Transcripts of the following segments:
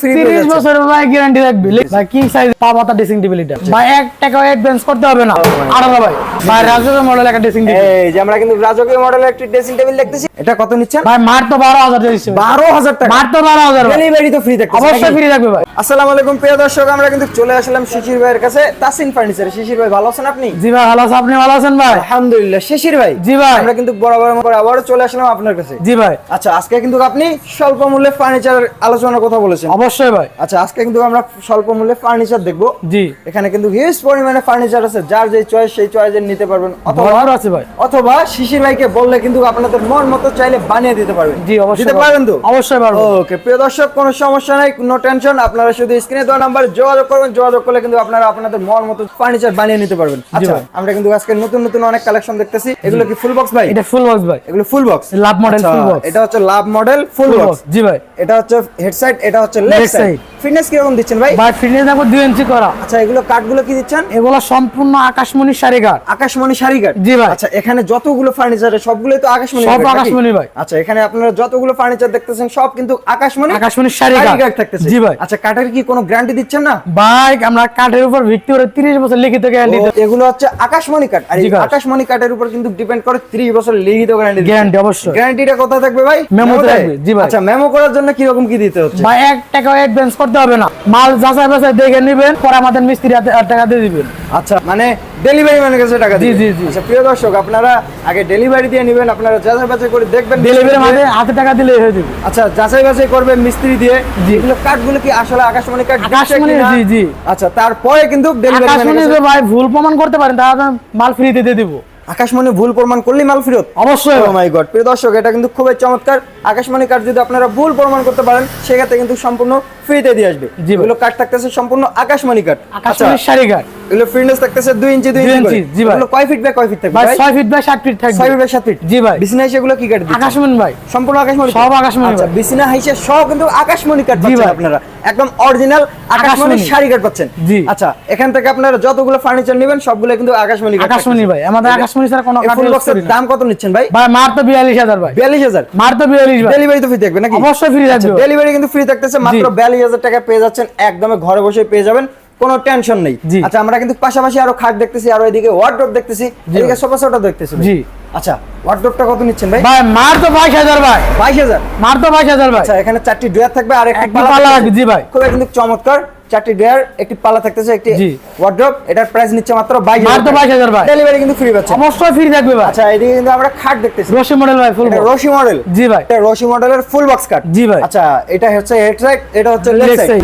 30 বছরের ভাই গ্যারান্টি থাকবে ভাই কিং সাইজ পাতা ড্রেসিং টেবিল এটা ভাই 1 টাকা অ্যাডভান্স করতে হবে না আলাদা ভাই ভাই রাজকীয় মডেল একটা ড্রেসিং টেবিল এই যে আমরা কিন্তু রাজকীয় মডেলের একটা ড্রেসিং টেবিল দেখতেছি এটা কত নিচ্ছেন ভাই মাত্র 12000 দিচ্ছি 12000 টাকা মাত্র 12000 ডেলিভারি তো ফ্রি থাকবে অবশ্যই ফ্রি থাকবে ভাই আসসালামু আলাইকুম প্রিয় দর্শক আমরা কিন্তু চলে আসলাম শিশির ভাইয়ের কাছে তাসিন ফার্নিচারে শিশির ভাই ভালো আছেন আপনি জি ভাই ভালো আছেন আপনি ভালো আছেন ভাই আলহামদুলিল্লাহ শিশির ভাই জি ভাই আমরা কিন্তু বরাবর আবারো চলে আসলাম আপনার কাছে জি ভাই আচ্ছা আজকে কিন্তু আপনি স্বল্প মূল্যে ফার্নিচার আলোচনার কথা বলেছেন অবশ্যই ভাই আচ্ছা আজকে কিন্তু আমরা স্বল্প মূল্যে ফার্নিচার দেখবো জি এখানে কিন্তু হিউজ পরিমাণে ফার্নিচার আছে যার যে চয়েস সেই চয়েসের নিতে পারবেন ভালো আছে ভাই অথবা শিশির ভাইকে বললে কিন্তু আপনাদের মন মতো চাইলে বানিয়ে দিতে পারবেন জি অবশ্যই দিতে পারবেন তো অবশ্যই পারবো ওকে প্রিয় দর্শক কোনো সমস্যা নাই নো টেনশন আপনারা শুধু স্ক্রিনে দেওয়া নাম্বার যোগাযোগ করবেন যোগাযোগ করলে কিন্তু আপনারা আপনাদের মন মতো ফার্নিচার বানিয়ে নিতে পারবেন আচ্ছা আমরা কিন্তু আজকে নতুন নতুন অনেক কালেকশন দেখতেছি এগুলো কি ফুল বক্স ভাই এটা ফুল বক্স ভাই এগুলো ফুল বক্স লাভ মডেল ফুল বক্স এটা হচ্ছে লাভ মডেল ফুল বক্স জি ভাই এটা হচ্ছে হেড সাইড এটা হচ্ছে লেগ সাইড ফিটনেস কি রকম দিচ্ছেন ভাই ভাই ফিটনেস দেখো 2 ইঞ্চি করা আচ্ছা এগুলো কাঠগুলো কি দিচ্ছেন এগুলো সম্পূর্ণ আকাশমণি শাড়ি কাঠ আকাশমণি শাড়ি কাঠ জি ভাই আচ্ছা এখানে যতগুলো ফার্নিচার সবগুলোই তো আকাশমণি সব কাঠ নাকি? আকাশমণি ভাই আচ্ছা এখানে আপনারা যতগুলো ফার্নিচার দেখতেছেন সব কিন্তু আকাশমণি শাড়ি কাঠ থাকতেছে জি ভাই আচ্ছা কাঠের কি কোনো গ্যারান্টি দিচ্ছেন না ভাই আমরা কাঠের উপর ভিত্তি করে 30 বছর লিখিত গ্যারান্টি এগুলো হচ্ছে আকাশমণি কাঠ আর এই আকাশমণি কাঠের উপর কিন্তু ডিপেন্ড করে 30 বছর লিখিত গ্যারান্টি অবশ্যই গ্যারান্টিটা কোথায় থাকবে ভাই মেমো থাকবে জি ভাই আচ্ছা মেমো করার জন্য কি রকম কি দিতে হচ্ছে ভাই 1 টাকা অ্যাডভান্স করতে হবে না মাল যাচাই বাছাই দেখে নেবেন পরে আমাদের মিস্ত্রি টাকা দিয়ে দিবেন আচ্ছা মানে ডেলিভারি ম্যানের কাছে টাকা দিবেন জি জি আচ্ছা প্রিয় দর্শক আপনারা আগে ডেলিভারি দিয়ে নেবেন আপনারা যাচাই বাছাই করে দেখবেন ডেলিভারি মানে হাতে টাকা দিলে হয়ে যাবে আচ্ছা যাচাই বাছাই করবেন মিস্ত্রি দিয়ে এগুলো কাঠগুলো কি আসলে আকাশমণি কাঠ আকাশমণি জি জি আচ্ছা তারপরে কিন্তু ডেলিভারি আকাশমণি ভাই ভুল প্রমাণ করতে পারেন তাহলে মাল ফ্রিতে দিয়ে দেব আকাশমণি ভুল প্রমাণ করলে মাল ফেরত অবশ্যই ও মাই গড প্রিয় দর্শক এটা কিন্তু খুবই চমৎকার আকাশমণি কাঠ যদি আপনারা ভুল প্রমাণ করতে পারেন সেক্ষেত্রে কিন্তু সম্পূর্ণ ফ্রিতে দিয়ে আসবে এগুলো কাঠ থাকতেছে সম্পূর্ণ আকাশমণি কাঠ আকাশমণি শাড়ি কাঠ এগুলো ফিটনেস থাকতেছে 2 ইঞ্চি 2 ইঞ্চি জি ভাই এগুলো কয় ফিট বাই কয় ফিট থাকবে ভাই 6 ফিট বাই 7 ফিট থাকবে 6 ফিট বাই 7 ফিট জি ভাই বিছনা এগুলো কি কাঠ দিচ্ছেন আকাশমণি ভাই সম্পূর্ণ আকাশমণি সব আকাশমণি আচ্ছা বিছনা হাইসে সব কিন্তু আকাশমণি কাঠ পাচ্ছেন আপনারা একদম অরিজিনাল আকাশমণি শাড়ি কাঠ পাচ্ছেন জি আচ্ছা এখান থেকে আপনারা যতগুলো ফার্নিচার নেবেন সবগুলো কিন্তু আকাশমণি কাঠ আকাশমণি ভাই আমাদের আকাশমণি ছাড়া কোনো কাঠ ফুল বক্সের দাম কত নিচ্ছেন ভাই ভাই মাত্র 42000 ভাই 42000 মাত্র 42 ভাই ডেলিভারি তো ফ্রি থাকবে নাকি অবশ্যই ফ্রি থাকবে ডেলিভারি কিন্তু ফ্রি থাকতেছে মাত্র 42000 টাকা পেয়ে যাচ্ছেন একদম ঘরে বসে পেয়ে যাবেন কোনো টেনশন নেই আচ্ছা আমরা কিন্তু পাশাপাশি আরো খাট দেখতেছি আর এদিকে ওয়ার্ডরোব দেখতেছি এদিকে সোফা সেটও দেখতেছি জি আচ্ছা ওয়ার্ডরোবটা কত নিচ্ছেন ভাই ভাই মাত্র 22000 ভাই 22000 মাত্র 22000 ভাই আচ্ছা এখানে চারটি ড্রয়ার থাকবে আর একটা পাল্লা থাকবে জি ভাই খুব কিন্তু চমৎকার চারটি ড্রয়ার একটি পাল্লা থাকতেছে একটি ওয়ার্ডরোব এটার প্রাইস নিচ্ছে মাত্র 22000 ভাই ডেলিভারি কিন্তু ফ্রি পাচ্ছেন অবশ্যই ফ্রি থাকবে ভাই আচ্ছা এদিকে কিন্তু আমরা খাট দেখতেছি রশি মডেল ভাই ফুল এটা রশি মডেল জি ভাই এটা রশি মডেলের ফুল বক্স কাট জি ভাই আচ্ছা এটা হচ্ছে হেড সাইড এটা হচ্ছে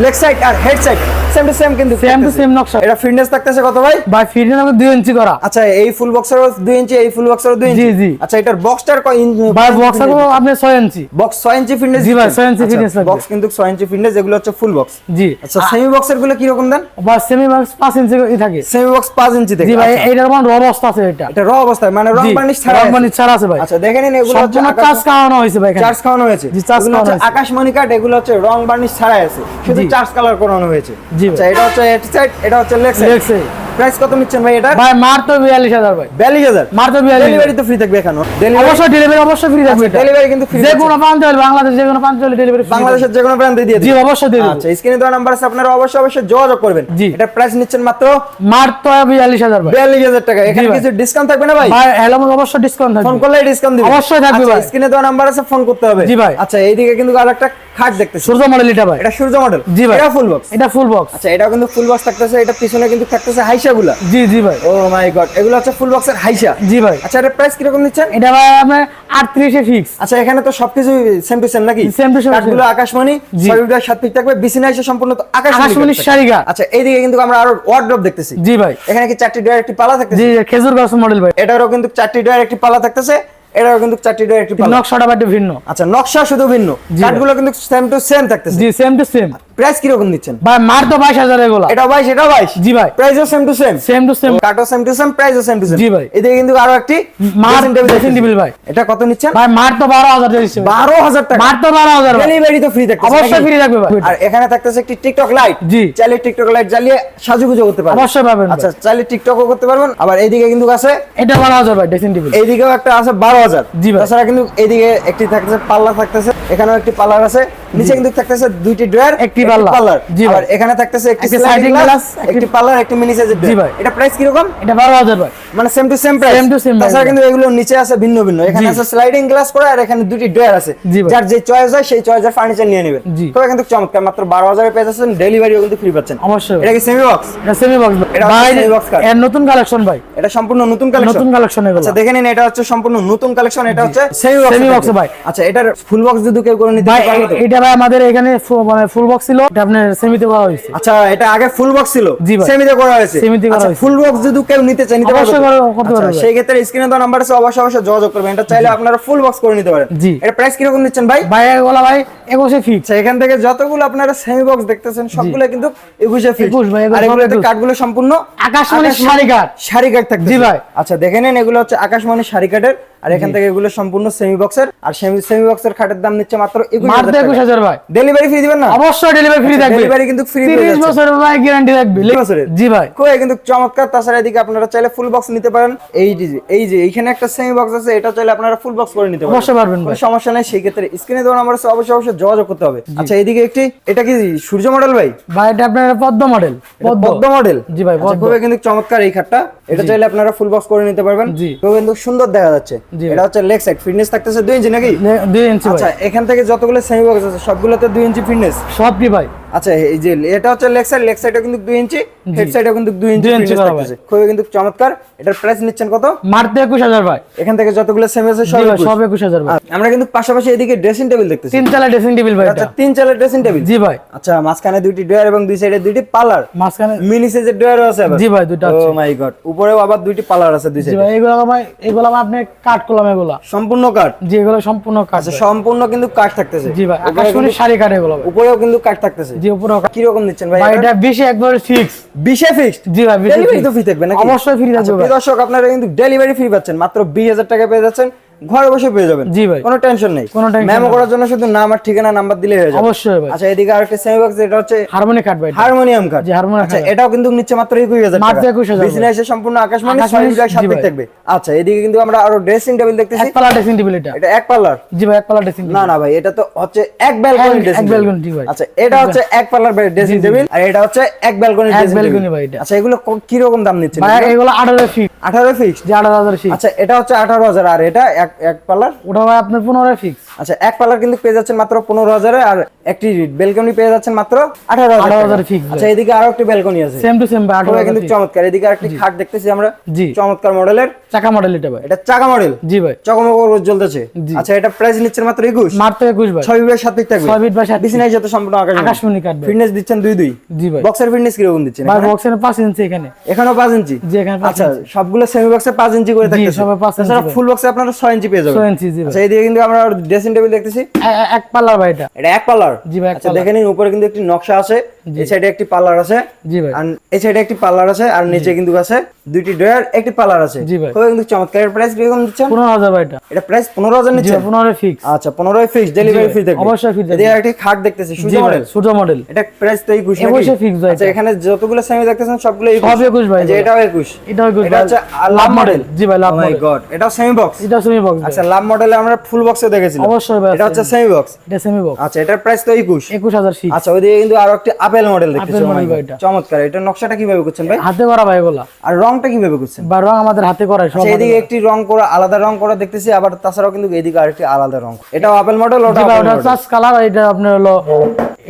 লেগ সাইড আর head side same to same কিন্তু সেম টু সেম নকশা এটা ফিটনেস থাকতেছে কত ভাই ভাই ফিটনেস 2 ইঞ্চি করা আচ্ছা এই ফুল বক্সের 2 ইঞ্চি এই ফুল বক্সের 2 ইঞ্চি জি জি আচ্ছা এটার বক্সটার কয় ইঞ্চি ভাই বক্সের আপনি 6 ইঞ্চি বক্স 6 ইঞ্চি ফিটনেস জি ভাই 6 ইঞ্চি ফিটনেস থাকবে বক্স কিন্তু 6 ইঞ্চি ফিটনেস এগুলো হচ্ছে ফুল বক্স জি আচ্ছা সেমি বক্সের গুলো কি রকম দেন ভাই সেমি বক্স 5 ইঞ্চি থাকে সেমি বক্স 5 ইঞ্চি থাকে জি ভাই এইটার মানে র অবস্থা আছে এটা র অবস্থায় মানে রং বার্নিশ ছাড়া রং বার্নিশ ছাড়া আছে ভাই আচ্ছা দেখেন নিন এগুলো হচ্ছে চার্জ খাওয়ানো হয়েছে ভাই চার্জ খাওয়ানো হয়েছে জি চার্জ খাওয়ানো হয়েছে আকাশমণি কাঠ এগুলো হচ্ছে রং বার্নিশ ছাড়া আছে শুধু চার্জ কালার করানো হয়েছে আচ্ছা এটা হচ্ছে হেড সাইড এটা হচ্ছে লেগ সাইড প্রাইস কত নিচ্ছেন ভাই এটা ভাই মাত্র 42000 ভাই 42000 মাত্র 42 ডেলিভারি তো ফ্রি থাকবে এখানে অবশ্যই ডেলিভারি অবশ্যই ফ্রি থাকবে ডেলিভারি কিন্তু ফ্রি যে কোনো প্রান্তে হলে বাংলাদেশ যে কোনো প্রান্তে হলে ডেলিভারি বাংলাদেশের যে কোনো প্রান্তে দিয়ে জি অবশ্যই দিয়ে আচ্ছা স্ক্রিনে দেওয়া নাম্বার আছে আপনারা অবশ্যই যোগাযোগ করবেন এটা প্রাইস নিচ্ছেন মাত্র 42000 ভাই 42000 টাকা এখানে কিছু ডিসকাউন্ট থাকবে না ভাই ভাই হ্যালো অবশ্যই ডিসকাউন্ট থাকবে ফোন করলে ডিসকাউন্ট দিবেন অবশ্যই থাকবে ভাই স্ক্রিনে দেওয়া নাম্বার আছে ফোন করতে হবে জি ভাই আচ্ছা এইদিকে কিন্তু আরেকটা খাট দেখতেছি সূর্য মডেল এটা ভাই এটা সূর্য মডেল জি ভাই এটা ফুল বক্স এটা ফুল বক্স আচ্ছা এটাও কিন্তু ফুল বক্স থাকতেছে এটা পিছনে কিন্তু থাকতেছে হাইসাগুলা জি জি ভাই ও মাই গড এগুলো হচ্ছে ফুল বক্সের হাইসা জি ভাই আচ্ছা এর প্রাইস কি রকম নিচ্ছেন এটা ভাই আপনার 38 এ ফিক্স আচ্ছা এখানে তো সবকিছু সেম টু সেম নাকি সেম টু সেম কাঠগুলো আকাশমণি সবগুলো 7 ফিট থাকবে বিছানা এসে সম্পূর্ণ তো আকাশমণি শাড়ি কাঠ আচ্ছা এইদিকে কিন্তু আমরা আরো ওয়ার্ডরোব দেখতেছি জি ভাই এখানে কি চারটি ডয়ার একটি পালা থাকতেছে জি খেজুর গাছ মডেল ভাই এটারও কিন্তু চারটি ডয়ার একটি পালা থাকতেছে এটারও কিন্তু চারটি ডয়ার একটি পালা নকশাটা বাট ভিন্ন আচ্ছা নকশা শুধু ভিন্ন কাঠগুলো কিন্তু সেম টু সেম থাকতেছে জি সেম টু সেম প্রাইস কি রকম দিচ্ছেন ভাই মাত্র 22000 এগুলা এটা 22 এটা 22 জি ভাই প্রাইসও same to same same to same কাটও সেম টু সেম প্রাইসও সেম টু সেম জি ভাই এদিকে কিন্তু আরো একটি ড্রেসিং টেবিল ভাই এটা কত নিচ্ছেন ভাই মাত্র 12000 দিয়েছে 12000 টাকা মাত্র 12000 ডেলিভারি তো ফ্রি থাকবে অবশ্যই ফ্রি থাকবে ভাই আর এখানে থাকতেছে একটি টিকটক লাইট জি চাইলে টিকটক লাইট জ্বালিয়ে সাজুগুজু করতে পারবেন অবশ্যই পাবেন আচ্ছা চাইলে টিকটকও করতে পারবেন আবার এইদিকে কিন্তু আছে এটা 12000 ভাই ড্রেসিং টেবিল এইদিকেও একটা আছে 12000 জি ভাই তাছাড়া কিন্তু এইদিকে একটি থাকতেছে পাল্লা থাকতেছে এখানেও একটি পাল্লার আছে নিচে কিন্তু থাকতেছে দুইটি ড্রয়ার, একটি পাল্লা। জি ভাই। আর এখানে থাকতেছে একটি একটি স্লাইডিং sliding গ্লাস, glass, একটি পাল্লার, একটি মিনি সাইজের জি ড্রয়ার। ভাই। এটা প্রাইস কি রকম? এটা 12,000 ভাই। মানে same to same price. Same to same তাছাড়া price। কিন্তু এগুলো নিচে আছে ভিন্ন ভিন্ন। এখানে জি। আছে স্লাইডিং গ্লাস করা আর এখানে দুটি ড্রয়ার আছে। জি ভাই। যার যে চয়েস হয় সেই চয়েসের ফার্নিচার নিয়ে নেবেন। জি। তো কিন্তু চমৎকার, মাত্র 12,000 এ পেয়ে যাচ্ছেন, ডেলিভারিও কিন্তু ফ্রি পাচ্ছেন। অবশ্যই। এটা কি সেমি বক্স? এটা সেমি বক্স এটা ভাই। semi box card। এর নতুন কালেকশন ভাই। এটা সম্পূর্ণ নতুন কালেকশন। নতুন কালেকশন এগুলো। আচ্ছা দেখে নিন, এটা হচ্ছে সম্পূর্ণ নতুন কালেকশন। এটা হচ্ছে সেমি Semi box বক্স ভাই। আচ্ছা এটার ফুল বক্স যদি কেউ করে নিতে ভাই পারবে তো? এটা ভাই আমাদের এখানে মানে ফুল বক্স ছিল, এটা আপনার সেমিতে করা হয়েছে। আচ্ছা এটা আগে ফুল বক্স ছিল, জি ভাই। সেমিতে করা হয়েছে। সেমিতে করা আচ্ছা হয়েছে। ফুল বক্স যদি কেউ নিতে চায় নিতে পারবে অবশ্যই তো? করতে আচ্ছা, পারবে। সেই ক্ষেত্রে স্ক্রিনে দেওয়া নাম্বার আছে, অবশ্যই যোগাযোগ করবেন। এটা চাইলে আপনারা ফুল বক্স করে নিতে পারেন। জি। এটা প্রাইস কি রকম নিচ্ছেন ভাই? ভাই এগুলা ভাই 21 ফিক্স। আচ্ছা এখান থেকে যতগুলো আপনারা সেমি বক্স দেখতেছেন সবগুলো কিন্তু 21 ফিক্স। 21 ভাই, এগুলো আর এগুলোতে সব 21 কাঠগুলো সম্পূর্ণ আকাশমণি শাড়ি কাঠ। শাড়ি কাঠ থাকতেছে। জি ভাই। আচ্ছা দেখে নেন, এগুলো হচ্ছে আকাশমণি শাড়ি কাঠের। আর এখান থেকে এগুলো সম্পূর্ণ সেমি বক্সের। আর সেমি বক্সের খাটের দাম নিচ্ছে মাত্র 21,000 টাকা। 21,000 ভাই। ডেলিভারি ফ্রি দিবেন না? অবশ্যই ডেলিভারি ফ্রি থাকবে। ডেলিভারি কিন্তু ফ্রি 30 বছরের ভাই গ্যারান্টি থাকবে। 30 বছরের? জি ভাই। কই কিন্তু চমৎকার। তাছাড়া এদিকে আপনারা চাইলে ফুল বক্স নিতে পারেন। এই যে এইখানে একটা সেমি বক্স আছে, এটা চাইলে আপনারা ফুল বক্স করে নিতে পারেন। অবশ্যই পারবেন ভাই। কোনো সমস্যা নাই। সেই ক্ষেত্রে স্ক্রিনে দেওয়া নাম্বার আছে, অবশ্যই যোগাযোগ করতে হবে। আচ্ছা এদিকে এটা কি সূর্য মডেল ভাই? ভাই এটা আপনার পদ্ম মডেল। পদ্ম মডেল? জি ভাই, আচ্ছা, পদ্ম। খুবই কিন্তু চমৎকার এই খাটটা। এটা চাইলে আপনারা ফুল বক্স করে নিতে পারবেন। জি। খুবই কিন্তু সুন্দর দেখা যাচ্ছে। জি এটা হচ্ছে লেগ সাইড ফিটনেস থাকতেছে 2 ইঞ্চি নাকি? 2 ইঞ্চি আচ্ছা ভাই। এখান থেকে যতগুলো সেমি বক্স আছে সবগুলোতে 2 ইঞ্চি ফিটনেস। সব কি ভাই? আচ্ছা এই যে এটা হচ্ছে লেগ সাইডও কিন্তু 2 ইঞ্চি, হেড সাইডও কিন্তু 2 ইঞ্চি 2 ইঞ্চি ফিটনেস করা থাকতেছে। খুবই কিন্তু চমৎকার। এটার প্রাইস নিচ্ছেন কত? মারতে 21,000 ভাই। এখান থেকে যতগুলো সেমি আছে সব জি ভাই, 21। সব 21,000 ভাই। আমরা কিন্তু পাশাপাশি এদিকে ড্রেসিং টেবিল দেখতেছি। 3 চালা ড্রেসিং টেবিল ভাই আচ্ছা এটা। 3 চালের ড্রেসিং টেবিল। জি ভাই। আচ্ছা মাঝখানে দুইটি ড্রয়ার এবং দুই সাইডে দুইটি পার্লার। মাঝখানে মিনি সাইজের ড্রয়ারও আছে আবার। জি ভাই, দুইটা আছে। ও মাই গড, উপরেও আবার দুইটি পার্লার আছে দুই জি সাইডে। ভাই এগুলো ভাই আপনি কাট করলাম এগুলা। সম্পূর্ণ কাঠ? জি এগুলো সম্পূর্ণ কাট। আচ্ছা সম্পূর্ণ কিন্তু কাঠ থাকতেছে। জি ভাই, আকাশমণি শাড়ি কাট এগুলো ভাই। উপরেও কিন্তু কাঠ থাকতেছে। জি উপরেও কাট। কি রকম নিচ্ছেন ভাই? ভাই এটা 20 একবারে ফিক্স। 20 এ ফিক্সড? জি ভাই 20 ডেলিভারি তো ফ্রি থাকবে নাকি? অবশ্যই ফ্রি থাকবে ভাই। দর্শক আপনারা কিন্তু ডেলিভারি ফ্রি পাচ্ছেন, মাত্র 20,000 টাকা পেয়ে যাচ্ছেন, ঘরে বসে পেয়ে যাবেন। জি ভাই। কোনো টেনশন নেই। কোনো tension মেমো নেই। করার জন্য শুধু নাম আর ঠিকানা নাম্বার দিলেই হয়ে যাবে। অবশ্যই ভাই। আচ্ছা এদিকে আরেকটা সেমি বক্স, এটা হচ্ছে হারমোনি কাট ভাই এটা। হারমোনিয়াম কাঠ। জি, হারমোনিয়াম আচ্ছা কাঠ। এটাও কিন্তু নিচ্ছে মাত্র 21,000 টাকা। মাত্র 21,000 বিছানা এসে সম্পূর্ণ আকাশমণি আকাশমণি, 6 জি দিক ভাই। থাকবে। আচ্ছা এদিকে কিন্তু আমরা আরো ড্রেসিং টেবিল দেখতেছি। এক পাল্লা ড্রেসিং টেবিল এটা। এটা এক পাল্লার? জি ভাই, এক পাল্লা ড্রেসিং না না ভাই, এটা তো হচ্ছে এক ব্যালকনি ড্রেসিং এক টেবিল। balcony, জি ভাই। আচ্ছা এটা হচ্ছে এক পাল্লার ড্রেসিং টেবিল আর এটা হচ্ছে এক ব্যালকনি এক ড্রেসিং balcony টেবিল ভাই এটা। আচ্ছা এগুলো কি রকম দাম নিচ্ছেন? ভাই এগুলো 18 ফিক্স। 18 ফিক্স? জি 18,000 ফিক্স। আচ্ছা এটা হচ্ছে 18,000 আর এটা এক পাল্লার? ওটা ভাই আপনার 15 ফিক্স। আচ্ছা এক পাল্লার কিন্তু পেয়ে যাচ্ছেন মাত্র 15,000 এ আর একটি ব্যালকনি পেয়ে যাচ্ছেন মাত্র 18,000 18,000 fix ভাই। আচ্ছা এদিকে আরো একটি ব্যালকনি আছে। সেম টু সেম ভাই খুবই 18,000 কিন্তু ফিক্স। চমৎকার। এদিকে আরেকটি খাট দেখতেছি আমরা। জি। চমৎকার মডেলের চাকা মডেল এটা ভাই। এটা চাকা মডেল? জি ভাই। চকমক জ্বলতেছে। জি। আচ্ছা এটা প্রাইস নিচ্ছেন মাত্র 21? মাত্র 21 ভাই। 6 ফিট 7 ফিট থাকবে? 6 ফিট বাই 7 বিছানায় সাথে সম্পূর্ণ আকাশমণি কাট ভাই। ফিটনেস দিচ্ছেন 2 জি ভাই। বক্সের ফিটনেস কি রকম দিচ্ছেন? ভাই বক্সের 5 ইঞ্চি এখানে। এখানেও 5 ইঞ্চি? জি এখানে 5 আচ্ছা ইঞ্চি। সবগুলো সেমি বক্সে 5 ইঞ্চি করে জি, থাকতেছে। সবে 5 ইঞ্চি তাছাড়া করে। ফুল বক্সে আপনারা 6 ইঞ্চি পেয়ে যাবেন। 6 ইঞ্চি জি ভাই। আচ্ছা এদিকে কিন্তু আমরা ড্রেসিং টেবিল দেখতেছি। এক পাল্লার ভাই এটা। এটা এক পাল্লার? জি ভাই, এক আচ্ছা পাল্লার। দেখে নিন, উপরে কিন্তু একটি নকশা আছে, এই সাইডে একটি পার্লার আছে, জি ভাই। আর এই সাইডে একটি পার্লার আছে, আর নিচে কিন্তু আছে দুইটি ড্রয়ার, একটি পার্লার আছে। জি ভাই। খুবই কিন্তু চমৎকার। এর প্রাইস কিরকম দিচ্ছেন? 15,000 ভাই এটা। এটা প্রাইস 15,000 জি নিচ্ছেন? 15 ফিক্স। আচ্ছা 15 ফিক্স, ডেলিভারি ভাই, ফ্রি থাকবে? অবশ্যই free থাকবে। এদিকে একটি খাট দেখতেছি সূর্য জি ভাই, মডেল? সূর্য মডেল। এটা প্রাইস তো 21 নাকি? 21 ফিক্স ভাই। আচ্ছা এখানে যতগুলো সেমি দেখতেছেন সবগুলো সব 21 ভাই। আচ্ছা এটাও 21? এটাও 21 এটা হচ্ছে লাভ মডেল? জি ভাই, লাভ ও মাই মডেল। গড, এটাও সেমি বক্স? এটা সেমি বক্স। আচ্ছা লাভ মডেলে আমরা ফুল বক্সে দেখেছিলাম। অবশ্যই ভাই। এটা হচ্ছে সেমি বক্স? এটা সেমি বক্স। আচ্ছা এটার প্রাইস তো 21? 21,000 ফিক্স। আচ্ছা ওইদিকে কিন্তু আরো একটি আপেল মডেল দেখতেছি। Apple Oh my model God, ভাই এটা। চমৎকার। এটা নকশাটা কিভাবে করছেন ভাই? হাতে করা ভাই এগুলা। আর রংটা কিভাবে করছেন? বা রং আমাদের হাতে করা সব। আচ্ছা এদিকে একটি রং করা, আলাদা রং করা দেখতেছি, আবার তাছাড়াও কিন্তু এদিকে আরেকটি আলাদা রং। এটাও আপেল মডেল? জি ওটা ভাই, আপেল ওটা মডেল? চাস কালার, এটা আপনার হলো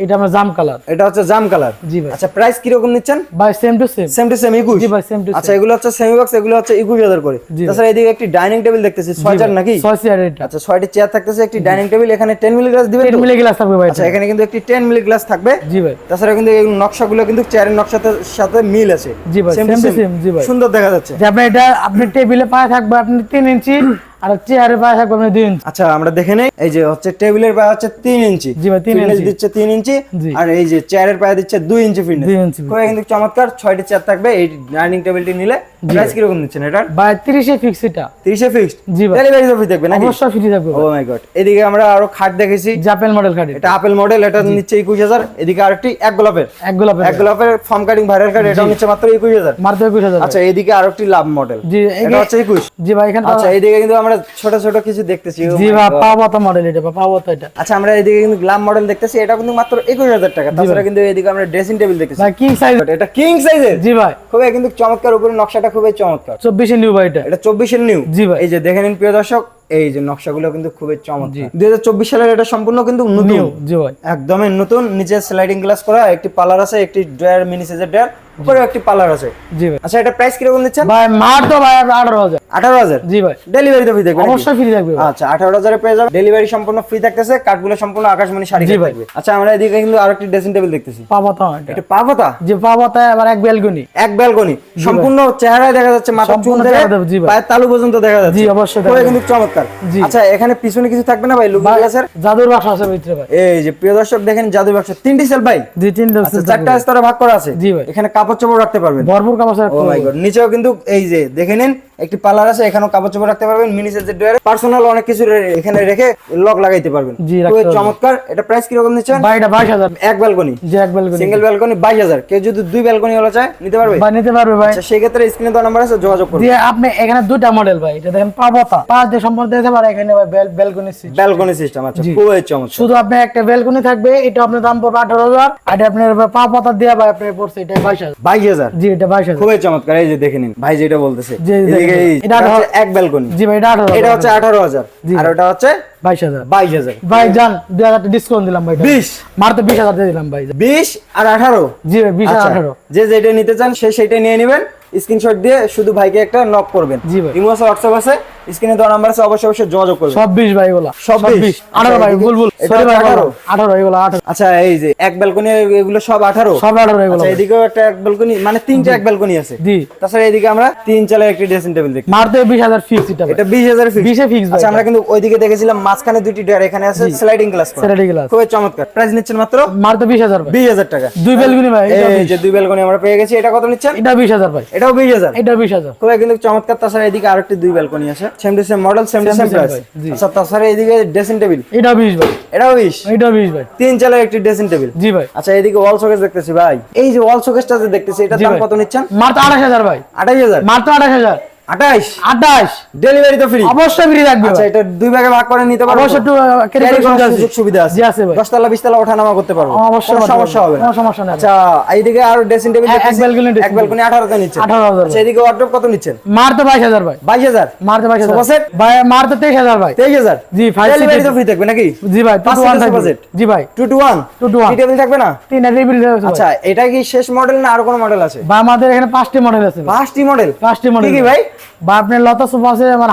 এটা আমরা জাম কালার। এটা হচ্ছে জাম কালার? জি ভাই। আচ্ছা প্রাইস কি রকম নিচ্ছেন? ভাই same to same. Same to same 21? জি ভাই, সেম টু আচ্ছা এগুলো হচ্ছে সেমি বক্স, এগুলো হচ্ছে 21,000 করে। জি ভাই। তাছাড়া এদিকে একটি ডাইনিং টেবিল দেখতেছি 6 চেয়ার নাকি? 6 চেয়ার এটা। আচ্ছা 6টি চেয়ার থাকতেছে, একটি ডাইনিং টেবিল, এখানে 10 মিলি গ্লাস দিবেন 10 তো? মিলি গ্লাস থাকবে ভাই। আচ্ছা এখানে কিন্তু একটি 10 মিলি গ্লাস থাকবে। জি ভাই। তাছাড়া কিন্তু এই নকশাগুলো কিন্তু চেয়ারের নকশার সাথে মিল আছে। জি ভাই, Same to same to same। same, জি ভাই। সুন্দর দেখা যাচ্ছে। যে আপনি এটা আপনি টেবিলে পায়ে থাকবে আপনি 3 ইঞ্চি, আর চেয়ারে পায়ে থাকবে আপনি 2 ইঞ্চি। আচ্ছা আমরা দেখে নেই, এই যে হচ্ছে টেবিলের পায়ে হচ্ছে 3 ইঞ্চি। জি ভাই, 3 ফিটনেস ইঞ্চি। দিচ্ছে 3 ইঞ্চি, জি। আর এই যে চেয়ারের পায়ে দিচ্ছে 2 ইঞ্চি ফিটনেস। 2 ইঞ্চি। খুবই কিন্তু চমৎকার। 6টি চেয়ার থাকবে এই ডাইনিং টেবিলটি নিলে। প্রাইস কি রকম দিচ্ছেন এটার? ভাই 30 এ ফিক্স এটা। 30 এ ফিক্সড? জি ভাই। ডেলিভারি তো ফ্রি থাকবে নাকি? অবশ্যই ফ্রি থাকবে ও মাই গড। এদিকে আমরা আরো খাট দেখেছি, জাপেল মডেল খাট। এটা আপেল মডেল, এটা নিচ্ছে 21,000। এদিকে আরেকটি এক গোলাপের, এক গোলাপের। এক গোলাপের ফর্ম কাটিং ভাইরাল কাট, এটা নিচ্ছে মাত্র 21,000। মাত্র 21,000। আচ্ছা এদিকে আরেকটি লাভ মডেল, জি এটা হচ্ছে 21। জি ভাই, এখানে আচ্ছা এইদিকে কিন্তু আমরা আমরা ছোট ছোট কিছু দেখতেছি। Oh জি my ভাই God! পাওয়াতা মডেল এটা বা পাওয়াতা এটা। আচ্ছা আমরা এদিকে কিন্তু গ্লাম মডেল দেখতেছি, এটা কিন্তু মাত্র 21000 টাকা। তাছাড়া কিন্তু এদিকে আমরা ড্রেসিং টেবিল দেখতেছি, ভাই কিং সাইজ। এটা কিং সাইজের। জি ভাই খুবই কিন্তু চমৎকার, উপরে নকশাটা খুবই চমৎকার। 24 নিউ ভাই এটা। এটা 24 এর নিউ। জি ভাই। এই যে দেখে নিন প্রিয় দর্শক, এই যে নকশাগুলো কিন্তু খুবই চমৎকার। 2024 সালের এটা সম্পূর্ণ কিন্তু নতুন, নিউ। জি ভাই একদমই নতুন। নিচে স্লাইডিং গ্লাস করা, একটি পার্লার আছে, একটি ড্রয়ার মিনি সাইজের ড্রয়ার, উপরে একটি পার্লার আছে। জি ভাই। আচ্ছা এটা প্রাইস কিরকম দিচ্ছেন ভাই মার তো ভাই 18000। 18000। জি ভাই ডেলিভারি তো ফ্রি থাকবে নাকি? অবশ্যই ফ্রি থাকবে ভাই। আচ্ছা 18000 এ পেয়ে যাবেন, ডেলিভারি সম্পূর্ণ ফ্রি থাকতেছে, কাঠগুলো সম্পূর্ণ আকাশমণি শাড়ি জি ভাই। থাকবে। আচ্ছা আমরা এদিকে কিন্তু আরেকটি ড্রেসিং টেবিল দেখতেছি, পাওয়াতা এটা। এটা পাবতা। যে পাওয়াতা আবার এক ব্যালকনি। এক ব্যালকনি, সম্পূর্ণ চেহারায় দেখা যাচ্ছে, মাথা চুল সম্পূর্ণ থেকে চেহারা দেবে, জি ভাই। পায়ের তালু পর্যন্ত দেখা যাচ্ছে। জি, অবশ্যই খুবই দেখা কিন্তু চমৎকার। জি। আচ্ছা এখানে পিছনে কিছু থাকবে না ভাই লুকিং গ্লাসের? জাদুর বাক্স আছে ভিতরে ভাই। এই যে প্রিয় দর্শক দেখেন জাদু বাক্স, 3টি সেল ভাই। জি 3টা আচ্ছা 4টা স্তরে ভাগ করা আছে। জি ভাই। এখানে কাপড় চোপড় রাখতে পারবেন। ভরপুর কাপড় আছে। ও মাই গড, নিচেও কিন্তু এই যে দেখে নিন একটি পার্লার আছে, এখানেও কাপড় চোপড় রাখতে পারবেন। মিনি সাইজের ড্রয়ারে পার্সোনাল অনেক কিছু এখানে রেখে লক লাগাইতে পারবেন। জি, রাখতে খুবই পারবেন। চমৎকার। এটা প্রাইস কি রকম নিচ্ছেন? ভাই এটা 22000। এক ব্যালকনি, যে এক ব্যালকনি। Single balcony 22000। কেউ যদি দুই ব্যালকনি হলো চায় নিতে পারবে? ভাই নিতে পারবে ভাই। আচ্ছা সেই ক্ষেত্রে স্ক্রিনে তো নাম্বার আছে, যোগাযোগ করুন। দিয়ে আপনি এখানে দুইটা মডেল ভাই, এটা দেখেন পাওয়াতা পাঁচ দিয়ে সম্পূর্ণ দিতে পারে। এখানে ভাই ব্যালকনি সিস্টেম। Balcony system. আচ্ছা জি। খুবই চমৎকার। শুধু আপনি একটা ব্যালকনি থাকবে, এটা আপনার দাম পড়বে 18000। আর আপনার পাওয়াতা দেয়া ভাই আপনার পড়ছে এটা 22000। 22000। জি এটা 22000। খুবই চমৎকার। এই যে দেখে নিন ভাই যেটা বলতেছে, জি, এদিকে দেখেন। এই- এটা এটা হচ্ছে এক ব্যালকনি। জি ভাই এটা 18000। এটা হচ্ছে 18000 জি। আর ওটা হচ্ছে 22000। 22000। ভাই জান 2000 ডিসকাউন্ট দিলাম ভাই। 20 মার তো 20000 দিয়ে দিলাম ভাই। 20 আর 18। জি ভাই 20 আর আচ্ছা, 18। যে যেটা নিতে চান সে সেটা নিয়ে নেবেন। স্ক্রিনশট দিয়ে শুধু ভাইকে একটা নক করবেন। জি ভাই। ইমো আছে, হোয়াটসঅ্যাপ আছে, স্ক্রিনে দেওয়া নাম্বার আছে, অবশ্যই অবশ্যই যোগাযোগ করবেন। সব 20 ভাই এগুলা। 26 18 ভাই বুলবুল। এটা সরি ভাই 18 18 এগুলা 18। আচ্ছা এই যে এক ব্যালকনি এগুলো সব 18। সব 18 এগুলা। আচ্ছা এদিকেও একটা এক ব্যালকনি, মানে তিনটা এক ব্যালকনি আছে। জি। তাছাড়া এদিকে আমরা তিন চালের একটি ড্রেসিং টেবিল দেখি, মার তো 20000 ফিক্স এটা ভাই। এটা 20000 ফিক্স। 20 এ ফিক্স ভাই। আচ্ছা আমরা কিন্তু ওইদিকে দেখেছিলাম মাঝখানে দুটি ডয়ার, এখানে আছে স্লাইডিং গ্লাস করা। Sliding glass. খুবই চমৎকার। প্রাইস নিচ্ছেন মাত্র মার তো 20000 ভাই। 20000 টাকা। দুই ব্যালকনি ভাই। এটা এই যে দুই ব্যালকনি আমরা পেয়ে গেছি। এটা কত নিচ্ছেন? এটা 20000 ভাই। এটাও 20000। এটা 20000। খুবই কিন্তু চমৎকার। তাছাড়া এদিকে আরেকটি দুই ব্যালকনি আছে, same to same model, same to Same same to same price. ভাই, জি। আচ্ছা তাছাড়া এদিকে ড্রেসিং টেবিল, এটা 20 ভাই। এটাও 20। এটা 20 ভাই। তিন চালের একটি ড্রেসিং টেবিল। জি ভাই। আচ্ছা এদিকে ওয়াল শোকেস দেখতেছি ভাই, এই যে ওয়াল শোকেসটা যে দেখতেছি এটার জি দাম ভাই। কত নিচ্ছেন? মার তো 28000 ভাই। 28000। মার তো 28000। 28। 28। ডেলিভারি তো ফ্রি? অবশ্যই ফ্রি থাকবে আচ্ছা ভাই। এটা দুই ভাগে ভাগ করে নিতে পারবো? অবশ্যই একটু ক্যারি করার সুযোগ সুবিধা আছে? জি আছে ভাই। 10 তলা 20 তলা ওঠানামা করতে পারবো? অবশ্যই কোনো করতে সমস্যা পারবো। হবে না? কোনো সমস্যা নেই। আচ্ছা এইদিকে আর ড্রেসিং টেবিল এক balcony dressing এক ব্যালকনি 18 তে নিচ্ছেন? 18,000 আচ্ছা এদিকে ওয়ার্ডরোব কত নিচ্ছেন? মার তো 22000 ভাই। 22000। মার তো 22000 সোফা সেট? ভাই। মার তো 23000 ভাই। 23000। জি 5 ডেলিভারি তো সিট। ফ্রি থাকবে নাকি? জি ভাই 2 পাঁচ to 1 সিটের থাকবে। Sofa set? জি ভাই 2 to 1। 2 to 1। টি টেবিল থাকবে না? তিনটা টেবিল আছে ভাই। আচ্ছা এটা কি শেষ মডেল না আর কোনো মডেল আছে? ভাই আমাদের এখানে 5টি মডেল আছে ভাই। 5টি মডেল? 5টি মডেল। কি কি ভাই? বা আপনার লতা সোফা আছে, আমার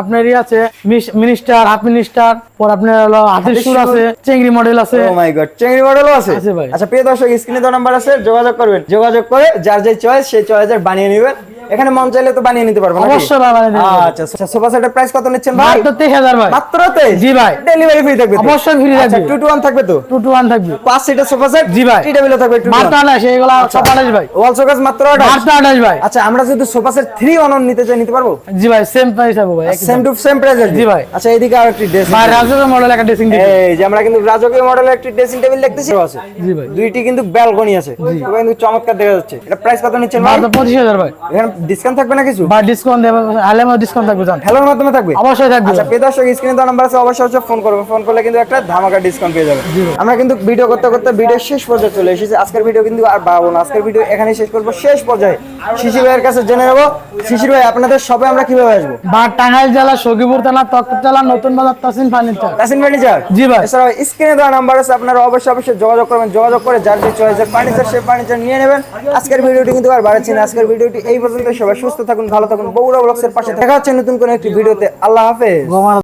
আপনার আছে মিনিস্টার, হাফ মিনিস্টার, পর আপনার হলো হাতির সুর আছে, চেংড়ি মডেল আছে। ও মাই গড, চেংড়ি মডেলও আছে? আছে ভাই। আচ্ছা প্রিয় দর্শক স্ক্রিনে তো নাম্বার আছে, যোগাযোগ করবেন। যোগাযোগ করে যার যে চয়েস সেই চয়েসের বানিয়ে নেবেন। এখানে মন চাইলে তো বানিয়ে নিতে পারবেন নাকি? অবশ্যই ভাই বানিয়ে দেব। আচ্ছা সোফা সেটের প্রাইস কত নিচ্ছেন ভাই? মাত্র 23000 ভাই। মাত্র 23? জি ভাই। ডেলিভারি ফ্রি থাকবে তো? অবশ্যই free আচ্ছা থাকবে। 2 to 1 থাকবে তো? 2 to 1 থাকবে। 5 সিটের সোফা সেট? জি ভাই। টি টেবিলও থাকবে 2 to 1? মাত্র 28 এগুলা সব 28 ভাই। ওয়াল শোকেস মাত্র 28? মাত্র 28 ভাই। আচ্ছা আমরা যদি সোফা সেট 3 অন নিতে চাই নিতে পারবো? জি ভাই সেম প্রাইস হবে ভাই। একই সেম দাম। টু সেম প্রাইস জি ভাই। আচ্ছা এদিকে আরেকটি ড্রেস, ভাই রাজুকের মডেল একটা ড্রেসিং টেবিল। এই যে আমরা কিন্তু রাজকীয় মডেলের একটি ড্রেসিং টেবিল দেখতেছি আছে। জি ভাই। দুইটি কিন্তু ব্যালকনি আছে, খুবই কিন্তু চমৎকার দেখা যাচ্ছে। এটা প্রাইস কত নিচ্ছেন ভাই? মাত্র 25000 ভাই। এখানে ডিসকাউন্ট থাকবে না কিছু? ভাই ডিসকাউন্ট দেব, আলেমও ডিসকাউন্ট থাকবে জান। হ্যালোর মাধ্যমে থাকবে? অবশ্যই থাকবে। আচ্ছা প্রিয় দর্শক স্ক্রিনে তো নাম্বার আছে, অবশ্যই অবশ্যই ফোন করবেন। ফোন করলে কিন্তু একটা ধামাকা ডিসকাউন্ট পেয়ে যাবেন। আমরা কিন্তু ভিডিও করতে করতে ভিডিও শেষ পর্যায়ে চলে এসেছি। আজকের ভিডিও কিন্তু আর বাড়াবো না, আজকের ভিডিও এখানেই শেষ করবো। শেষ পর্যায়ে শিশির ভাইয়ের কাছে জেনে নেবো, শিশির ভাই আপনাদের সবে আমরা কিভাবে আসবো? বা টাঙ্গাইল জেলা সখীপুর থানা তক্ততলা নতুন বাজার তাসিন ফার্নিচার। কাসিম ফার্নিচার? জি ভাই। এছাড়াও স্ক্রিনে দেওয়া নাম্বার আছে, আপনারা অবশ্যই অবশ্যই যোগাযোগ করবেন। যোগাযোগ করে যার যে চয়েসের ফার্নিচার সেই ফার্নিচার নিয়ে নেবেন। আজকের ভিডিওটি কিন্তু আর বাড়াচ্ছি না, আজকের ভিডিওটি এই পর্যন্ত। সবাই সুস্থ থাকুন, ভালো থাকুন, বগুড়া ব্লগসের পাশে দেখা হচ্ছে নতুন কোনো একটি ভিডিওতে। আল্লাহ হাফেজ।